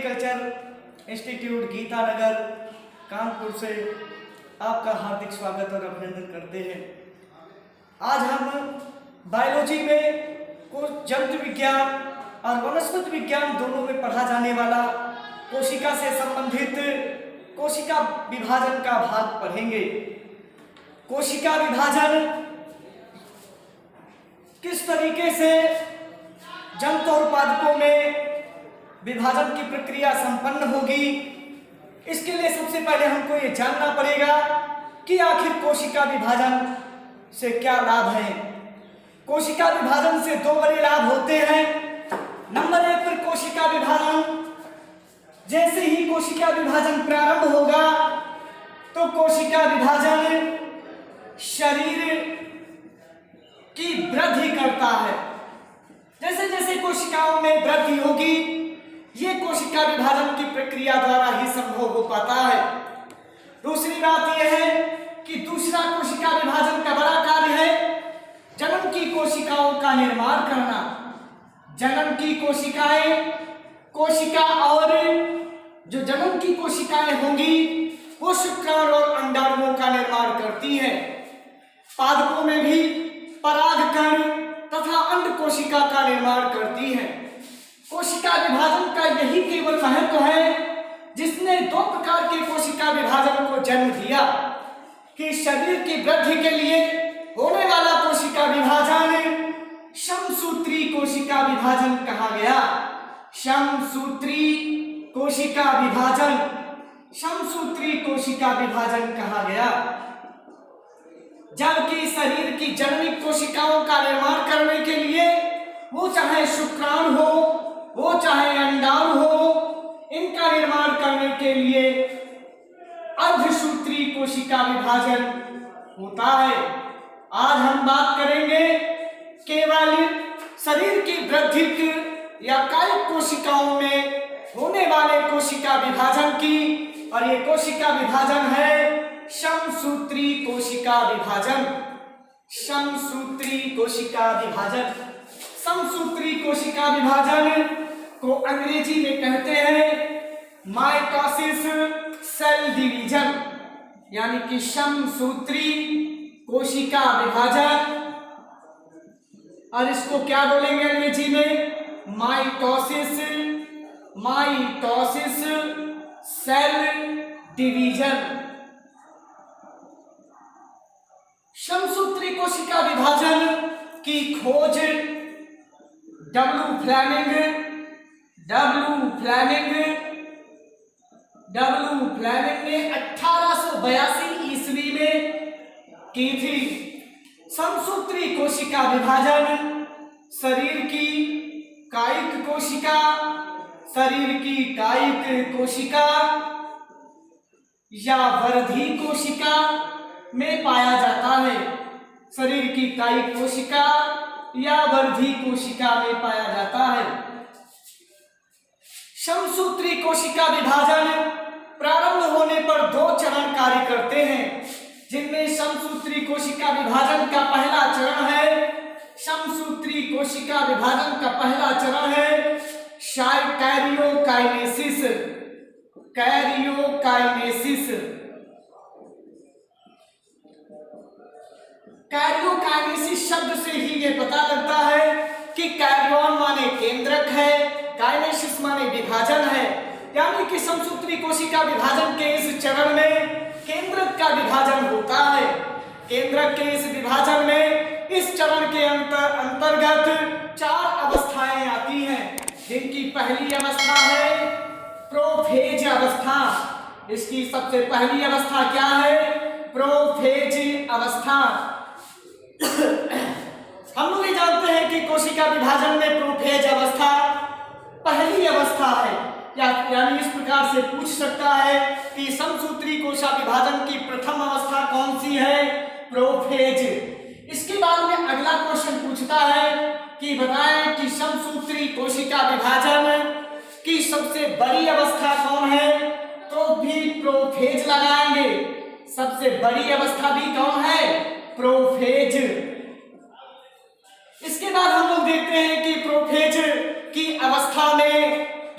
Agriculture institute Geeta Nagar Kanpur से आपका हार्दिक स्वागत और अभिनंदन करते हैं। आज हम बायोलॉजी में जंतु विज्ञान और वनस्पति विज्ञान दोनों में पढ़ा जाने वाला कोशिका से संबंधित कोशिका विभाजन का भाग पढ़ेंगे। कोशिका विभाजन किस तरीके से जंतु और पादपों में विभाजन की प्रक्रिया संपन्न होगी, इसके लिए सबसे पहले हमको ये जानना पड़ेगा कि आखिर कोशिका विभाजन से क्या लाभ है। कोशिका विभाजन से दो बड़े लाभ होते हैं। नंबर एक पर कोशिका विभाजन, जैसे ही कोशिका विभाजन प्रारंभ होगा तो कोशिका विभाजन शरीर की वृद्धि करता है। जैसे जैसे कोशिकाओं में वृद्धि होगी, ये कोशिका विभाजन की प्रक्रिया द्वारा ही संभव हो पाता है। दूसरी बात यह है कि दूसरा कोशिका विभाजन का बड़ा कार्य है जन्म की कोशिकाओं का निर्माण करना। जन्म की कोशिकाएं, कोशिका और जो जन्म की कोशिकाएं होंगी वो शुक्राणु और अंडाणुओं का निर्माण करती हैं। पादपों में भी परागकण तथा अंड कोशिका का निर्माण करती हैं। कोशिका विभाजन का यही केवल महत्व है जिसने दो प्रकार के कोशिका विभाजन को जन्म दिया कि शरीर की वृद्धि के लिए होने वाला कोशिका विभाजन समसूत्री कोशिका विभाजन कहा गया। समसूत्री कोशिका विभाजन, समसूत्री कोशिका विभाजन कहा गया। जबकि शरीर की जन्मित कोशिकाओं का निर्माण करने के लिए वो चाहे शुक्राणु हो, वो चाहे अंडाणु हो, इनका निर्माण करने के लिए अर्धसूत्री कोशिका विभाजन होता है। आज हम बात करेंगे केवल शरीर की वृद्धिक या कायिक कोशिकाओं में होने वाले कोशिका विभाजन की, और ये कोशिका विभाजन है समसूत्री कोशिका विभाजन। समसूत्री कोशिका विभाजन, समसूत्री कोशिका विभाजन को अंग्रेजी में कहते हैं माइटोसिस सेल डिवीजन, यानी कि समसूत्री कोशिका विभाजन। और इसको क्या बोलेंगे अंग्रेजी में? Mitosis, mitosis cell division. समसूत्री कोशिका विभाजन की खोज डब्ल्यू फ्लेमिंग ने 1882 ईस्वी में की थी। समसूत्री कोशिका विभाजन शरीर की कायिक कोशिका, शरीर की कायिक कोशिका या वर्धी कोशिका में पाया जाता है। शरीर की कायिक कोशिका या वर्धी कोशिका में पाया जाता है। समसूत्री कोशिका विभाजन प्रारंभ होने पर दो चरण कार्य करते हैं, जिनमें समसूत्री कोशिका विभाजन का पहला चरण है, समसूत्री कोशिका विभाजन का पहला चरण है कैरियोकाइनेसिस। कैरियोकाइनेसिस, कैरियोकाइनेसिस शब्द से ही ये पता लगता है कि कैरियन माने केंद्रक है, काइनेसिस माने विभाजन है। यानी कि समसूत्री कोशिका विभाजन के इस चरण में केंद्रक का विभाजन होता है। केंद्रक के इस विभाजन में इस चरण के अंतर्गत चार अवस्थाएं आती हैं, जिनकी पहली अवस्था है प्रोफेज अवस्था। इसकी सबसे पहली अवस्था क्या है? प्रोफेज अवस्था। हम लोग ये जानते हैं कि कोशिका विभाजन में प्रोफेज अवस्था पहली अवस्था है, यानी इस प्रकार से पूछ सकता है कि समसूत्री कोशिका विभाजन की प्रथम अवस्था कौन सी है? प्रोफेज। इसके बाद में अगला क्वेश्चन पूछता है कि बताएं कि समसूत्री कोशिका विभाजन की सबसे बड़ी अवस्था कौन है? तो भी प्रोफेज लगाएंगे। सबसे बड़ी अवस्था भी कौन है? प्रोफेज। इसके बाद हम लोग देखते हैं कि प्रोफेज की अवस्था में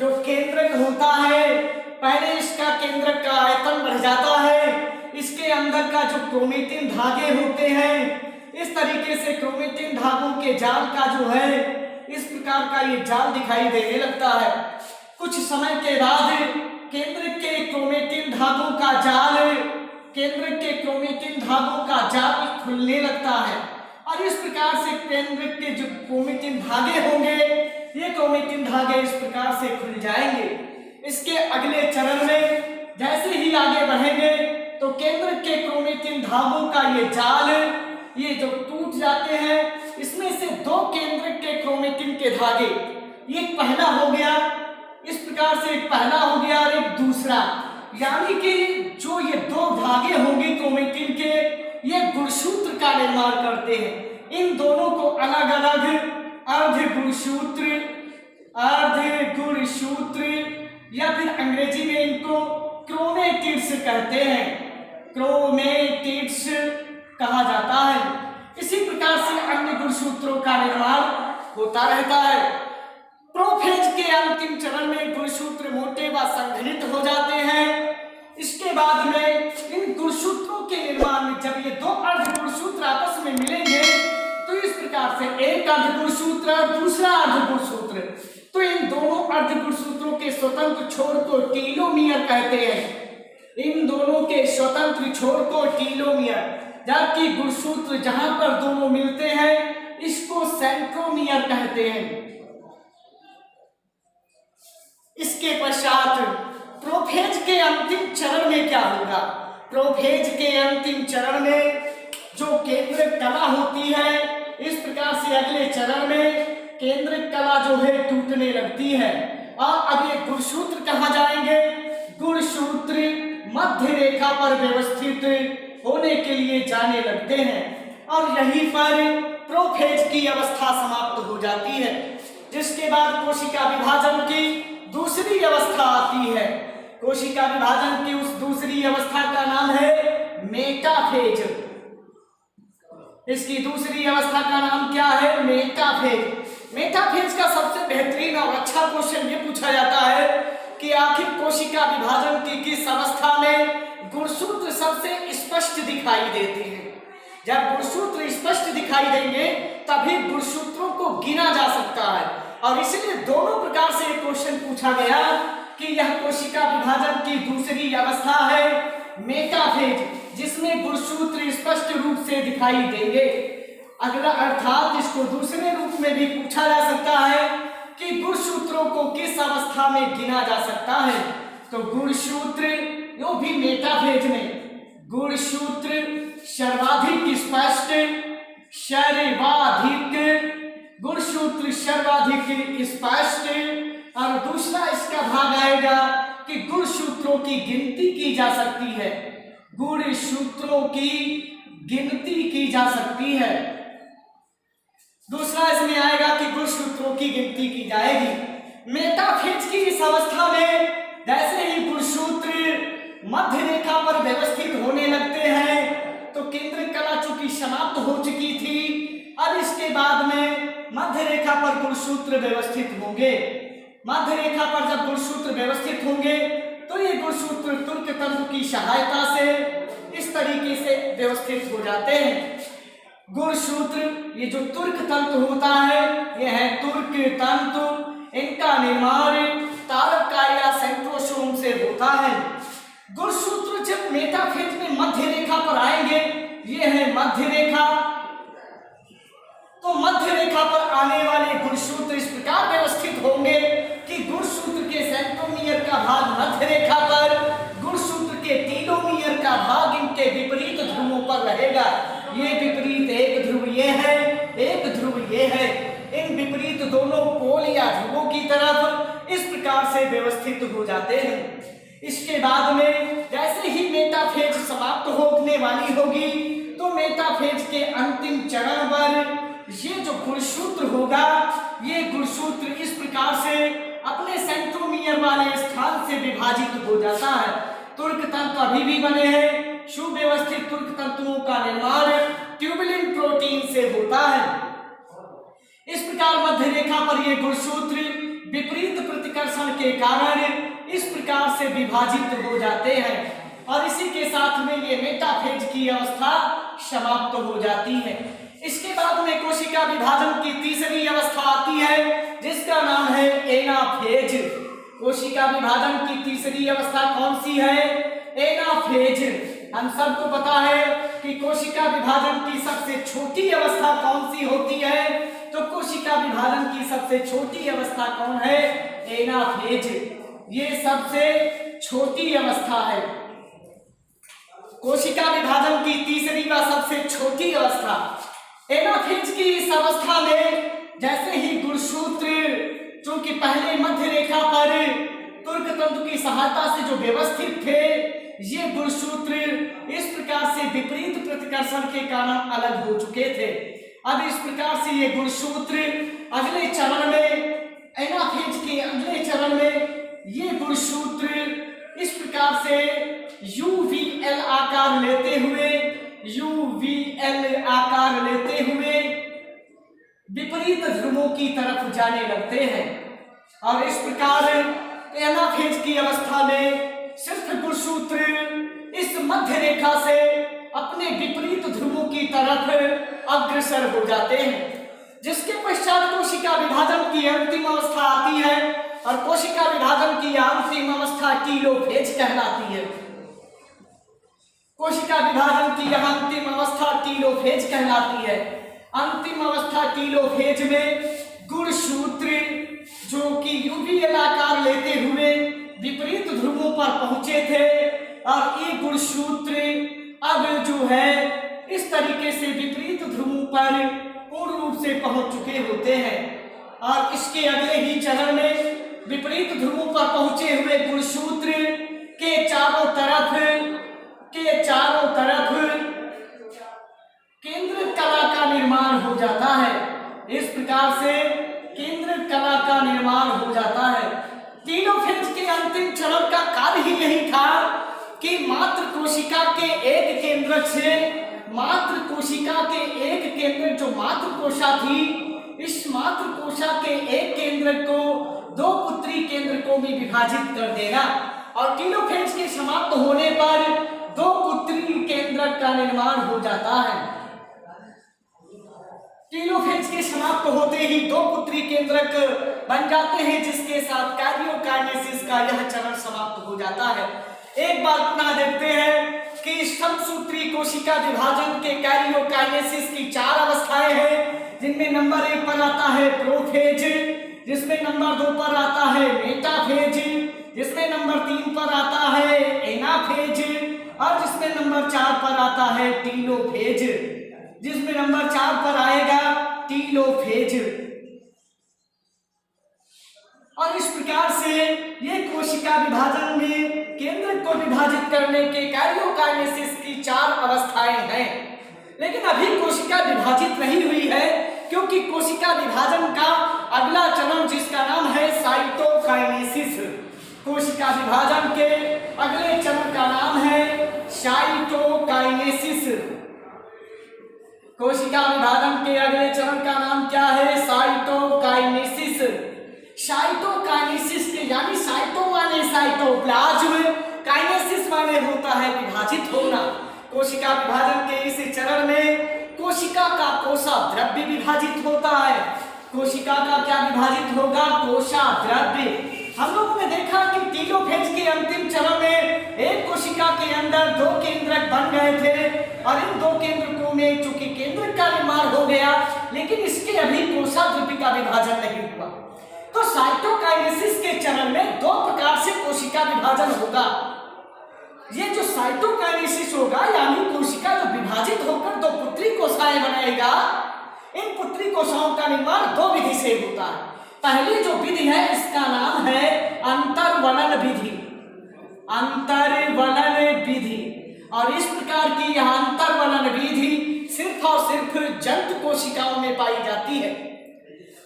जो केंद्रक होता पहले इसका केंद्रक का आयतन बढ़ जाता है। इसके अंदर का जो क्रोमेटिन धागे होते हैं, इस तरीके से क्रोमेटिन धागों के जाल का जो है इस प्रकार का ये जाल दिखाई देने लगता है। कुछ समय के बाद केंद्र के क्रोमेटिन धागों का जाल खुलने लगता है और इस प्रकार से केंद्र के जो क्रोमेटिन धागे होंगे, ये क्रोमेटिन धागे इस प्रकार से खुल जाएंगे। इसके अगले चरण में जैसे ही आगे बढ़ेंगे तो केंद्र के क्रोमेटिन धागों का ये जाल ये जो टूट जाते हैं, इसमें से दो केंद्र के क्रोमेटिन के धागे, एक पहला हो गया, इस प्रकार से एक पहला हो गया और एक दूसरा, यानी कि जो ये दो धागे होंगे क्रोमेटिन के, ये गुणसूत्र का निर्माण करते हैं। इन दोनों को अलग अलग अर्ध गुणसूत्र या फिर अंग्रेजी में इनको क्रोमेटिड्स कहते हैं, क्रोमेटिड्स कहा जाता है। इसी प्रकार से अन्य गुणसूत्रों का निर्माण होता रहता है। प्रोफेज के अंतिम चरण में गुणसूत्र मोटे व संघनित हो जाते हैं। इसके बाद में इन गुणसूत्रों के निर्माण में जब ये दो अर्ध गुणसूत्र आपस में मिलेंगे तो इस प्रकार से एक अर्ध गुणसूत्र और दूसरा अर्ध गुणसूत्र, तो इन दोनों अर्ध गुणसूत्रों के स्वतंत्र छोर को टीलोमियर कहते हैं। इन दोनों के स्वतंत्र छोर को टीलोमियर, जबकि गुणसूत्र जहां पर दोनों मिलते हैं इसको सेंट्रोमियर कहते हैं। इसके पश्चात प्रोफेज के अंतिम चरण में क्या होगा? प्रोफेज के अंतिम चरण में जो केंद्र कला होती है, इस प्रकार से अगले चरण में केंद्र कला जो है टूटने लगती है और अब ये गुणसूत्र कहाँ जाएंगे? गुणसूत्र मध्य रेखा पर व्यवस्थित होने के लिए जाने लगते हैं और यहीं पर प्रोफेज की अवस्था समाप्त हो जाती है, जिसके बाद कोशिका विभाजन की दूसरी अवस्था आती है। कोशिका विभाजन की उस दूसरी अवस्था का नाम है मेटाफेज। इसकी दूसरी अवस्था का नाम क्या है? मेटाफेज। मेटाफेज का सबसे बेहतरीन और अच्छा क्वेश्चन ये पूछा जाता है कि आखिर कोशिका विभाजन की किस अवस्था में गुणसूत्र सबसे स्पष्ट दिखाई देते हैं। जब गुणसूत्र स्पष्ट दिखाई देंगे तभी गुणसूत्रों को गिना जा सकता है और इसलिए दोनों प्रकार से एक क्वेश्चन पूछा गया कि यह कोशिका विभाजन की दूसरी अवस्था है मेटाफेज, जिसमें गुणसूत्र स्पष्ट रूप से दिखाई देंगे। अगला अर्थात इसको दूसरे रूप में भी पूछा जा सकता है कि गुणसूत्रों को किस अवस्था में गिना जा सकता है। तो गुणसूत्र यो भी मेटाफेज में गुणसूत्र सर्वाधिक स्पष्ट, गुणसूत्र सर्वाधिक स्पष्ट और दूसरा इसका भाग आएगा कि गुणसूत्रों की गिनती की जा सकती है। गुणसूत्रों की गिनती की जा सकती है। दूसरा इसमें आएगा कि गुणसूत्रों की गिनती की जाएगी। मेटाफेज की इस अवस्था में जैसे ही गुणसूत्र मध्य रेखा पर व्यवस्थित होने लगते हैं तो केंद्र कला चूंकि समाप्त हो चुकी थी, अब इसके बाद में मध्य रेखा पर गुणसूत्र व्यवस्थित होंगे। मध्य रेखा पर जब गुणसूत्र व्यवस्थित होंगे तो ये गुणसूत्र तुर्क तंतु की सहायता से इस तरीके से व्यवस्थित हो जाते हैं। गुणसूत्र ये जो तुर्क तंतु होता है, यह है तुर्क तंतु। इनका निर्माण तारक या सेंट्रोसोम से होता है। गुणसूत्र जब मेटाफेज में मध्य रेखा पर आएंगे, ये है मध्य रेखा, तो मध्य रेखा पर आने वाले गुणसूत्र इस प्रकार व्यवस्थित होंगे कि गुणसूत्र के सेंट्रोमियर का भाग मध्य रेखा पर, गुणसूत्र के टीलोमियर का भाग इनके विपरीत ध्रुवों पर रहेगा। ये विपरीत एक ध्रुव ये है, एक ध्रुव ये है। इन विपरीत दोनों पोल या ध्रुवों की तरफ इस प्रकार से व्यवस्थित हो जाते हैं। इसके बाद में जैसे ही मेटाफेज समाप्त होने वाली होगी तो मेटाफेज के अंतिम चरण पर ये जो गुणसूत्र होगा, ये गुणसूत्र इस प्रकार से अपने सेंट्रोमियर वाले स्थान से विभाजित हो जाता है। तुर्क तंतु अभी भी बने हैं। सुव्यवस्थित तुर्क तंतुओं का निर्माण ट्यूबुलिन प्रोटीन से होता है। इस प्रकार मध्य रेखा पर ये गुणसूत्र विपरीत प्रतिकर्षण के कारण इस प्रकार से विभाजित हो जाते हैं और इसी के साथ में ये मेटाफेज की अवस्था समाप्त हो जाती है। इसके बाद में कोशिका विभाजन की तीसरी अवस्था आती है जिसका नाम है एनाफेज। कोशिका विभाजन की तीसरी अवस्था कौन सी है? एनाफेज। हम सबको पता है कि कोशिका विभाजन की सबसे छोटी अवस्था कौन सी होती है? तो कोशिका विभाजन की सबसे छोटी अवस्था कौन है? एनाफेज। ये सबसे छोटी अवस्था है। कोशिका विभाजन की तीसरी व सबसे छोटी अवस्था एनाफेज की इस अवस्था में जैसे ही गुणसूत्र जो कि पहले मध्य रेखा पर तुर्क तंतु की सहायता से जो व्यवस्थित थे, ये गुणसूत्र इस प्रकार से विपरीत प्रतिकर्षण के कारण अलग हो चुके थे। अब इस प्रकार से ये गुणसूत्र अगले चरण में, एनाफेज के अगले चरण में ये गुणसूत्र इस प्रकार से यूवीएल आकार लेते हुए विपरीत ध्रुवों की तरफ जाने लगते हैं और इस प्रकार एनाफेज की अवस्था में सिर्फ गुणसूत्र इस मध्य रेखा से अपने विपरीत ध्रुवों की तरफ अग्रसर हो जाते हैं, जिसके पश्चात कोशिका विभाजन की अंतिम अवस्था आती है और कोशिका विभाजन की अंतिम अवस्था टीलोफेज कहलाती है। कोशिका विभाजन की यह अंतिम अवस्था टीलोफेज कहलाती है। अंतिम अवस्था टीलोफेज में गुणसूत्र जो कि यूवीएल आकार लेते हुए विपरीत ध्रुवों पर पहुंचे थे और ये गुणसूत्र अब जो है इस तरीके से विपरीत ध्रुवों पर पूर्ण रूप से पहुंच चुके होते हैं और इसके अगले ही चरण में विपरीत ध्रुवों पर पहुंचे हुए गुणसूत्र के चारों तरफ केंद्र कला का निर्माण हो जाता है। इस प्रकार से केंद्र कला का निर्माण हो जाता है। टीलोफेज के अंतिम चरण का कार्य ही यही था कि मात्र कोशिका के एक केंद्रक से जो मात्र कोशा थी, इस मात्र कोशा के एक केंद्रक को दो पुत्री केंद्रकों में विभाजित कर देना और टीलोफेज के समाप्त होने पर दो पुत्री केंद्रक का निर्माण हो जाता है। टीलोफेज के समाप्त होते ही दो पुत्री केंद्रक बन जाते हैं, जिसके साथ कैरियोकाइनेसिस का यह चरण समाप्त हो जाता है। एक बार पुनः देखते हैं कि समसूत्री कोशिका विभाजन के कैरियोकाइनेसिस की चार अवस्थाएं हैं, जिनमें नंबर 1 पर आता है प्रोफेज, जिसमें नंबर 2 पर आता है मेटाफेज, जिसमें नंबर 3 पर आता है एनाफेज और जिसमें नंबर 4 पर आता है टीलोफेज, जिसमें नंबर 4 पर आएगा टीलोफेज। और इस प्रकार से ये कोशिका विभाजन में केंद्र को विभाजित करने के कैरियोकाइनेसिस की चार अवस्थाएं हैं, लेकिन अभी कोशिका विभाजित नहीं हुई है क्योंकि कोशिका विभाजन का अगला चरण जिसका नाम है साइटोकाइनेसिस, कोशिका विभाजन के अगले चरण का नाम है साइटोकाइनेसिस। कोशिका विभाजन के अगले चरण का नाम क्या है? साइटोकाइनेसिस। साइटोकाइनेसिस के यानी साइटो माने साइटोप्लाज्म, काइनेसिस माने होता है विभाजित होना। कोशिका विभाजन के इस चरण में कोशिका का कोशा द्रव्य विभाजित होता है। कोशिका का क्या विभाजित होगा? कोशा द्रव्य। हम लोगों ने देखा कि टीलोफेज के अंतिम चरण में एक कोशिका के अंदर दो केंद्रक बन गए थे और इन दो केंद्रकों में चूंकि केंद्रक का निर्माण हो गया, लेकिन इसके अभी कोशा द्रव्य का विभाजन नहीं हुआ। तो साइटोकाइनेसिस के चरण में दो प्रकार से कोशिका विभाजन होगा। ये जो साइटोकाइनेसिस होगा यानी कोशिका जो विभाजित होकर दो पुत्री कोशिकाएं बनाएगा, इन पुत्री कोशिकाओं का निर्माण दो विधि से होता है। पहली जो विधि है इसका नाम है अंतर्वलन विधि, अंतर्वलन विधि। और इस प्रकार की यह अंतर्वलन विधि सिर्फ और सिर्फ जंतु कोशिकाओं में पाई जाती है।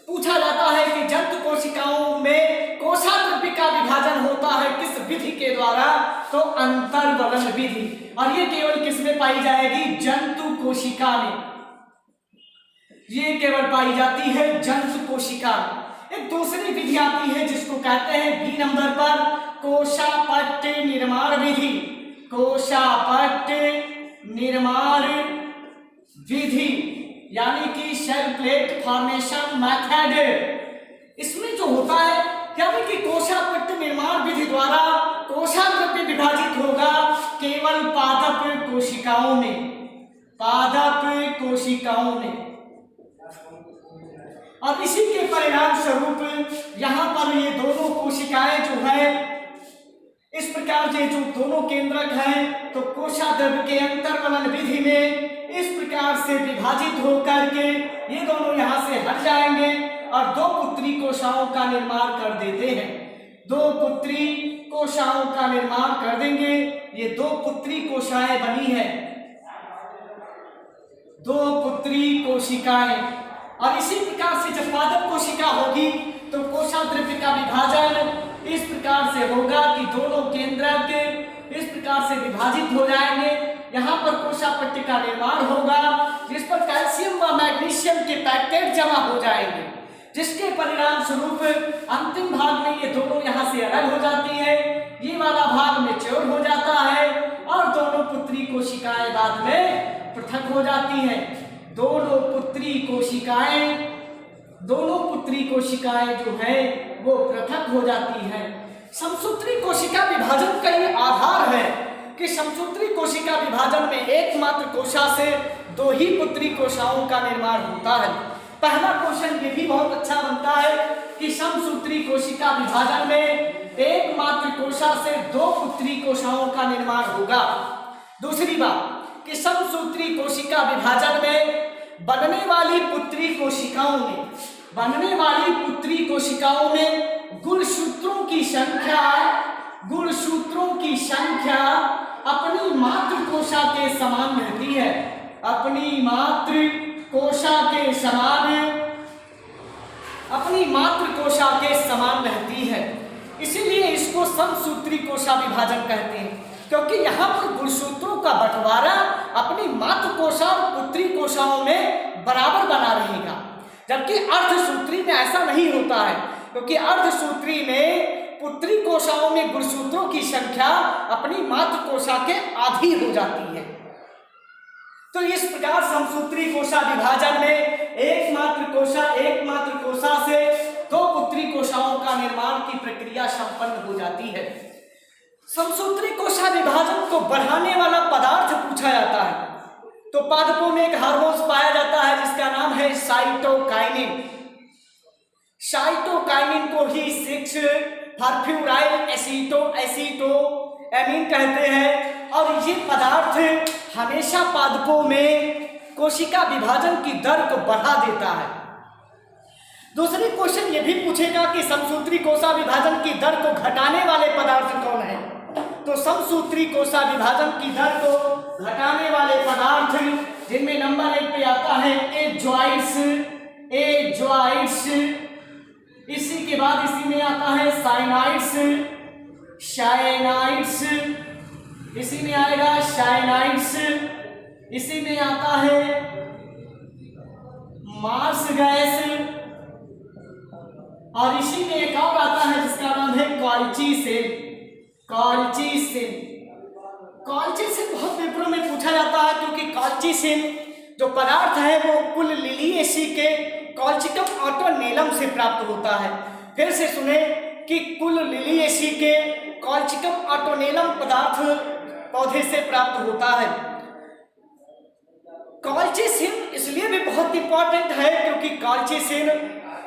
पूछा जाता है कि जंतु कोशिकाओं में कोशा द्रव्य का विभाजन होता है किस विधि के द्वारा? तो अंतर्वलन विधि। और ये केवल किस में पाई जाएगी? जंतु कोशिका में। ये केवल पाई जाती है जंतु कोशिका में। एक दूसरी विधि आती है जिसको कहते हैं बी नंबर पर कोशापट्ट निर्माण विधि, कोशापट्ट निर्माण विधि यानी कि शेल प्लेट फॉर्मेशन मेथड। इसमें जो होता है यानी कि कोशापट्ट निर्माण विधि द्वारा कोशाग्र विभाजित होगा केवल पादप कोशिकाओं में, पादप कोशिकाओं में। और इसी के परिणाम स्वरूप यहाँ पर ये दोनों कोशिकाएं जो है इस प्रकार से जो दोनों केंद्रक हैं तो कोशाद्रव्य के अंतर्वलन विधि में इस प्रकार से विभाजित होकर के ये दोनों यहाँ से हट जाएंगे और दो पुत्री कोशाओं का निर्माण कर देते हैं, दो पुत्री कोशाओं का निर्माण कर देंगे। ये दो पुत्री कोशिकाएं बनी है, दो पुत्री कोशिकाएं। और इसी प्रकार से जब पादप कोशिका होगी तो कोशाद्रव्य का विभाजन इस प्रकार से होगा कि दोनों केंद्रक इस प्रकार से विभाजित हो जाएंगे। यहाँ पर कोशापट्ट का निर्माण होगा जिस पर कैल्शियम व मैग्नीशियम के पैकेट जमा हो जाएंगे, जिसके परिणाम स्वरूप अंतिम भाग में ये दोनों यहाँ से अलग हो जाती है, ये वाला भाग मैच्योर हो जाता है और दोनों पुत्री कोशिकाएं बाद में पृथक हो जाती हैं। दोनों पुत्री कोशिकाएं जो है वो पृथक हो जाती हैं। समसूत्री कोशिका विभाजन का ये आधार है कि समसूत्री कोशिका विभाजन में एकमात्र कोशा से दो ही पुत्री कोशाओं का निर्माण होता है। पहला क्वेश्चन ये भी बहुत अच्छा बनता है कि समसूत्री कोशिका विभाजन में एकमात्र कोशा से दो पुत्री कोशाओं का निर्माण होगा। दूसरी बात कि समसूत्री कोशिका विभाजन में बनने वाली पुत्री कोशिकाओं में गुणसूत्रों की संख्या अपनी मातृ कोशा के समान रहती है, अपनी मातृ कोशा के समान रहती है। इसीलिए इसको समसूत्री कोशा विभाजन कहते हैं, क्योंकि यहाँ पर गुणसूत्रों का बंटवारा अपनी मातृ कोशा और पुत्री कोशाओं में बराबर बना रहेगा, जबकि अर्धसूत्री में ऐसा नहीं होता है, क्योंकि अर्धसूत्री में पुत्री कोशाओं में गुणसूत्रों की संख्या अपनी मातृ कोशा के आधी हो जाती है। तो इस प्रकार समसूत्री कोशा विभाजन में एकमात्र कोशा से दो पुत्री कोशाओं का निर्माण की प्रक्रिया संपन्न हो जाती है। समसूत्री कोशा विभाजन को बढ़ाने वाला पदार्थ पूछा जाता है तो पादपों में एक हार्मोन पाया जाता है जिसका नाम है साइटोकाइनिन। साइटोकाइनिन को ही 6-फॉस्फोराइल एसिटोएमीन कहते हैं और ये पदार्थ हमेशा पादपों में कोशिका विभाजन की दर को बढ़ा देता है। दूसरी क्वेश्चन ये भी पूछेगा कि समसूत्री कोशा विभाजन की दर को घटाने वाले पदार्थ कौन है, तो समसूत्री कोशा विभाजन की दर को घटाने वाले पदार्थ जिनमें नंबर 1 पे आता है एजॉइड्स, इसी के बाद इसी में आता है साइनाइड्स, इसी में आएगा साइनाइड्स, इसी में आता है मार्स गैस और इसी में एक और आता है जिसका नाम है कॉल्चिसिन। कॉल्चिसिन बहुत पेपरों में पूछा जाता है क्योंकि कॉल्चिसिन जो पदार्थ है वो कुल लिलिएसी के कॉल्चिकम ऑटोनेलम से प्राप्त होता है। फिर से सुने कि कुल लिलिएसी के कॉल्चिकम ऑटोनेलम पदार्थ पौधे से प्राप्त होता है। कॉल्चिसिन इसलिए भी बहुत इंपॉर्टेंट है क्योंकि कॉल्चिसिन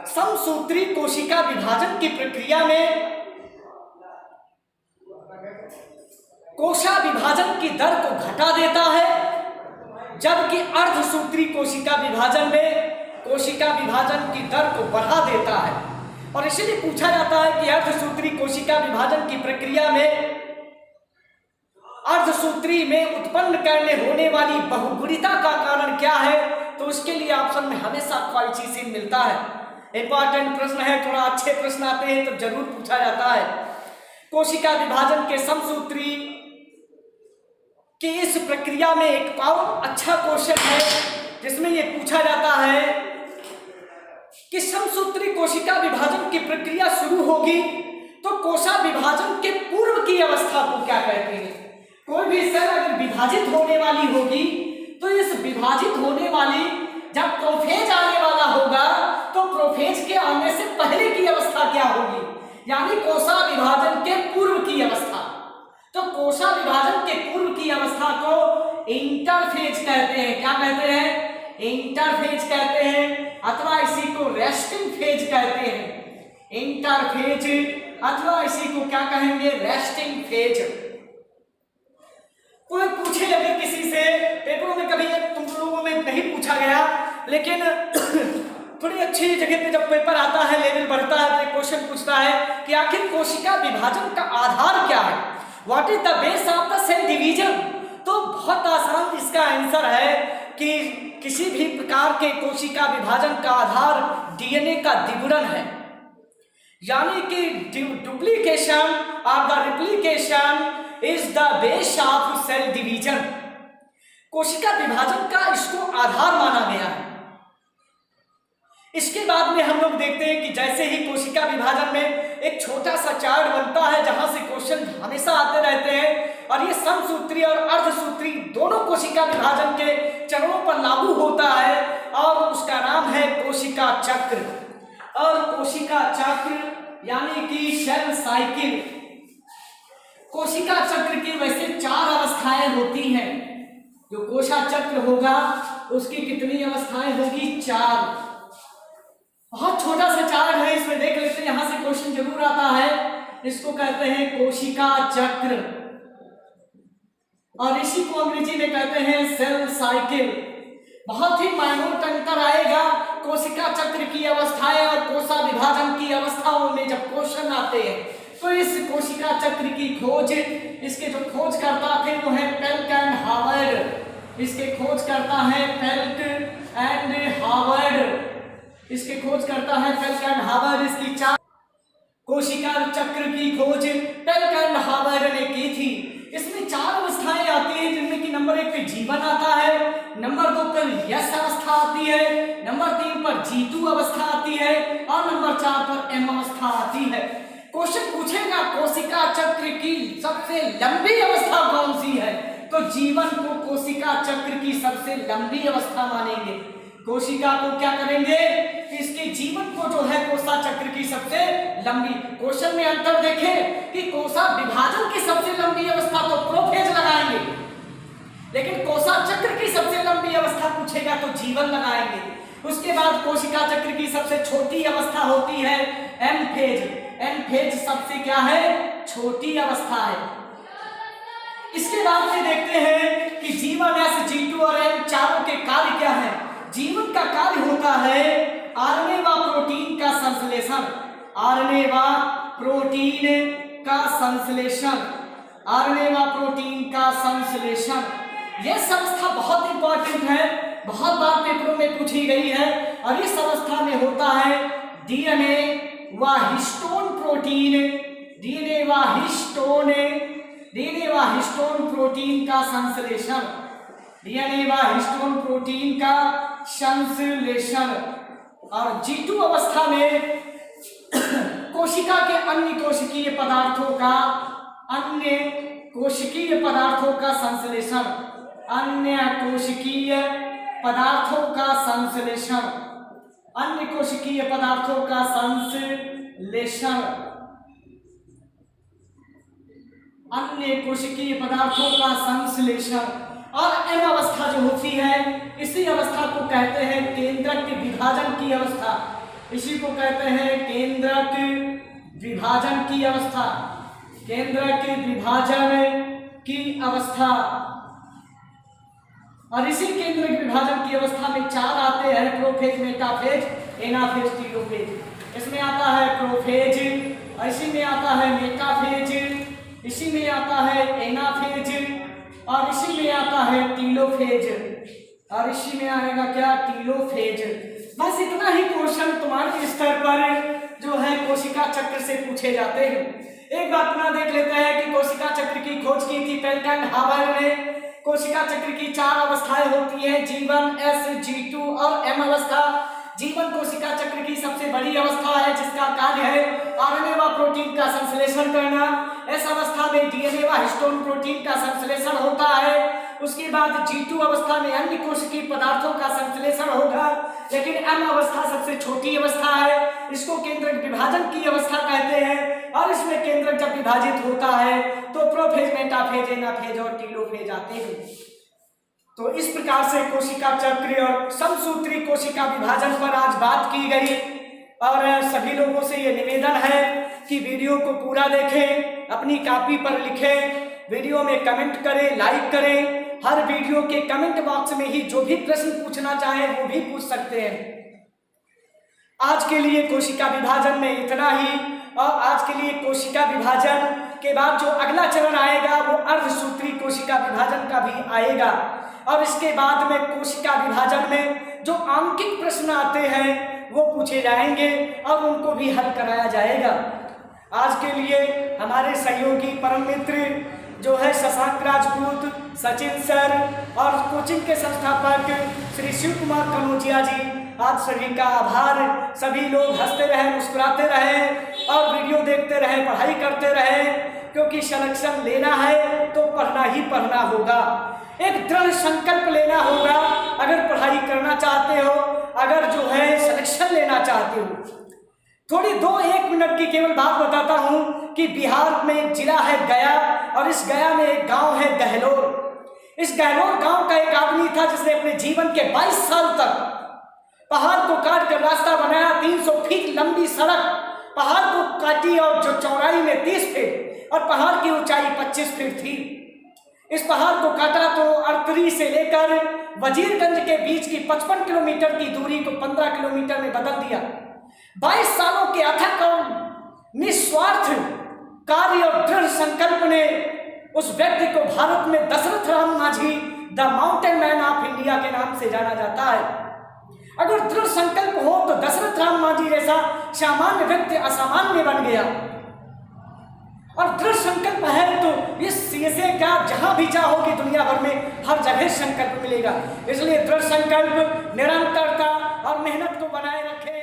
समसूत्री कोशिका विभाजन की प्रक्रिया में कोशा विभाजन की दर को घटा देता है, जबकि अर्धसूत्री कोशिका विभाजन में कोशिका विभाजन की दर को बढ़ा देता है। और इसीलिए पूछा जाता है कि अर्धसूत्री कोशिका विभाजन की प्रक्रिया में अर्धसूत्री में उत्पन्न करने होने वाली बहुगुणिता का कारण क्या है, तो उसके लिए ऑप्शन में हमेशा कॉल्चिसिन मिलता है। इंपॉर्टेंट प्रश्न है, थोड़ा अच्छे प्रश्न आते हैं तो जरूर पूछा जाता है। कोशिका विभाजन के समसूत्री की इस प्रक्रिया में एक और अच्छा क्वेश्चन है जिसमें यह पूछा जाता है कि समसूत्री कोशिका विभाजन की प्रक्रिया शुरू होगी तो कोशा विभाजन के भी सेल अगर विभाजित होने वाली होगी तो इस विभाजित होने वाली जब प्रोफेज आने वाला होगा तो प्रोफेज के आने से पहले की अवस्था क्या होगी, यानी कोशा विभाजन के पूर्व की अवस्था। तो कोशा विभाजन के पूर्व की अवस्था को इंटरफेज कहते हैं। क्या कहते हैं? इंटरफेज कहते हैं, अथवा इसी को रेस्टिंग फेज कहते हैं। इंटरफेज अथवा इसी को क्या कहेंगे? Resting phase. कोई पूछे अगर किसी से, पेपरों में कभी तुम लोगों में नहीं पूछा गया, लेकिन थोड़ी अच्छी जगह पे जब पेपर आता है, लेवल बढ़ता है, तो क्वेश्चन पूछता है कि आखिर कोशिका विभाजन का आधार क्या है, what is the base of the cell division. तो बहुत आसान इसका आंसर है कि किसी भी प्रकार के कोशिका विभाजन का आधार डीएनए का द्विगुणन है, यानी कि डुप्लीकेशन और the replication is the base of cell division. कोशिका विभाजन का इसको आधार माना गया है। इसके बाद में हम लोग देखते हैं कि जैसे ही कोशिका विभाजन में एक छोटा सा चार्ट बनता है जहां से क्वेश्चन हमेशा आते रहते हैं, और ये समसूत्री और अर्धसूत्री दोनों कोशिका विभाजन के चरणों पर लागू होता है, और उसका नाम है कोशिका चक्र। और कोशिका चक्र यानी कि सेल साइकिल। कोशिका चक्र की वैसे 4 अवस्थाएं होती हैं। जो कोशिका चक्र होगा उसकी कितनी अवस्थाएं होगी? 4। बहुत छोटा सा चार्ट है, इसमें देख लेते हैं, यहां से क्वेश्चन जरूर आता है। इसको कहते हैं कोशिका चक्र, और इसी को अंग्रेजी में कहते हैं सेल साइकिल। बहुत ही माइन्यूट अंतर आएगा कोशिका चक्र की अवस्थाएं और कोशा विभाजन की अवस्थाओं में जब क्वेश्चन आते हैं। तो इस कोशिका चक्र की खोज, इसके जो खोज करता थे वो है पेल्क एंड हावर्ड। इसके खोज करता है पेल्क एंड हावर्ड। इसके खोज करता है पेल्क एंड हावर्ड। इसकी 4 कोशिका चक्र की खोज पेल्क एंड हावर्ड ने की थी। इसमें 4 अवस्थाएं आती हैं, जिनमें कि नंबर 1 पे जीवन आता है, नंबर 2 पर यस अवस्था आती है, नंबर 3 पर G2 अवस्था आती है, और नंबर 4 पर M अवस्था आती है। क्वेश्चन पूछेगा कोशिका चक्र की सबसे लंबी अवस्था कौन सी है, तो जीवन को कोशिका चक्र की सबसे लंबी अवस्था मानेंगे। कोशिका को क्या करेंगे? इसके जीवन को जो है कोशा चक्र की सबसे लंबी। क्वेश्चन में अंतर देखें कि कोशा विभाजन की सबसे लंबी अवस्था तो प्रोफेज लगाएंगे, लेकिन कोशा चक्र की सबसे लंबी अवस्था पूछेगा तो जीवन लगाएंगे। उसके बाद कोशिका चक्र की सबसे छोटी अवस्था होती है एम फेज। एम फेज सबसे क्या है? छोटी अवस्था है। इसके बाद में देखते हैं कि जीवन, एस, G2 और M चारों के कार्य क्या है। जीवन का कार्य होता है आरएनए व प्रोटीन का संश्लेषण। आरएनए व प्रोटीन का संश्लेषण। आरएनए व प्रोटीन का संश्लेषण, यह संस्था बहुत इंपॉर्टेंट है, बहुत बार पेपरों में पूछी गई है। और इस अवस्था में होता है डीएनए व हिस्टोन प्रोटीन। डीएनए व हिस्टोन प्रोटीन का संश्लेषण। डीएनए व हिस्टोन प्रोटीन का संश्लेषण। और G2 अवस्था में कोशिका के अन्य कोशिकीय पदार्थों का संश्लेषण। अन्य कोशिकीय पदार्थों का संश्लेषण। अन्य कोशिकीय पदार्थों का संश्लेषण। अन्य कोशिकीय पदार्थों का संश्लेषण। और M अवस्था जो होती है, इसी अवस्था को कहते हैं केंद्रक विभाजन की अवस्था। इसी को कहते हैं केंद्रक विभाजन की अवस्था। केंद्रक विभाजन की अवस्था। और इसी केंद्रक विभाजन की अवस्था में 4 आते हैं, प्रोफेज, मेटाफेज, एनाफेज, टीलोफेज। इसमें आता है प्रोफेज, इसी में आता है मेटाफेज, इसी में आता है एनाफेज, और इसी में आता है टीलोफेज। और इसी में आएगा क्या? टीलोफेज। बस इतना ही क्वेश्चन तुम्हारे स्तर पर जो है कोशिका चक्र से पूछे जाते हैं। एक बात अपना देख लेते हैं कि कोशिका चक्र की खोज की थी पेल्क एंड हावर्ड ने। कोशिका चक्र की 4 अवस्थाएं होती हैं, G1, S, G2 और M अवस्था। जीवन कोशिका चक्र की सबसे बड़ी अवस्था है, जिसका कार्य है आरएनए व प्रोटीन का संश्लेषण करना। इस अवस्था में डीएनए व हिस्टोन प्रोटीन का संश्लेषण होता है। उसके बाद G2 अवस्था में अन्य कोशिकीय पदार्थों का संश्लेषण होगा। लेकिन M अवस्था सबसे छोटी अवस्था है, इसको केंद्रक विभाजन की अवस्था कहते हैं। और इसमें केंद्रक जब विभाजित होता है तो प्रोफेज, मेटाफेज, एनाफेज और टीलोफेज आते हैं। तो इस प्रकार से कोशिका चक्र और समसूत्री कोशिका विभाजन पर आज बात की गई। और सभी लोगों से ये निवेदन है कि वीडियो को पूरा देखें, अपनी कॉपी पर लिखें, वीडियो में कमेंट करें, लाइक करें। हर वीडियो के कमेंट बॉक्स में ही जो भी प्रश्न पूछना चाहें वो भी पूछ सकते हैं। आज के लिए कोशिका विभाजन में इतना ही। और आज के लिए कोशिका विभाजन के बाद जो अगला चरण आएगा वो अर्धसूत्री कोशिका विभाजन का भी आएगा। और इसके बाद में कोशिका विभाजन में जो आंकिक प्रश्न आते हैं वो पूछे जाएंगे और उनको भी हल कराया जाएगा। आज के लिए हमारे सहयोगी परम मित्र जो है शशांक राजपूत, सचिन सर और कोचिंग के संस्थापक श्री शिव कुमार कनौजिया जी, आप सभी का आभार। सभी लोग हंसते रहे, मुस्कुराते रहे और वीडियो देखते रहे, पढ़ाई करते रहे, क्योंकि सिलेक्शन लेना है तो पढ़ना ही पढ़ना होगा। एक दृढ़ संकल्प लेना होगा अगर पढ़ाई करना चाहते हो, अगर जो है सिलेक्शन लेना चाहते हो। थोड़ी 2-1 मिनट की केवल बात बताता हूं कि बिहार में एक जिला है गया और इस गया में एक गांव है गहलोर। इस गहलोर गांव का एक आदमी था जिसने अपने जीवन के 22 साल तक पहाड़ को काट कर रास्ता बनाया। 300 फीट लंबी सड़क पहाड़ को काटी और जो चौड़ाई में 30 फीट और पहाड़ की ऊंचाई 25 फीट थी। इस पहाड़ को काटा तो अरतरी से लेकर वजीरगंज के बीच की 55 किलोमीटर की दूरी को 15 किलोमीटर में बदल दिया। 22 सालों के अथक और निस्वार्थ कार्य और दृढ़ संकल्प ने उस व्यक्ति को भारत में Dashrath Ram Manjhi the mountain man of India के नाम से जाना जाता है। अगर दृढ़ संकल्प हो तो दशरथ राम मांझी जैसा सामान्य व्यक्ति असामान्य बन गया। और दृढ़ संकल्प है तो इस से क्या जहां भी चाहोगे दुनिया भर में हर जगह संकल्प मिलेगा। इसलिए दृढ़ संकल्प, निरंतरता और मेहनत को बनाए रखें।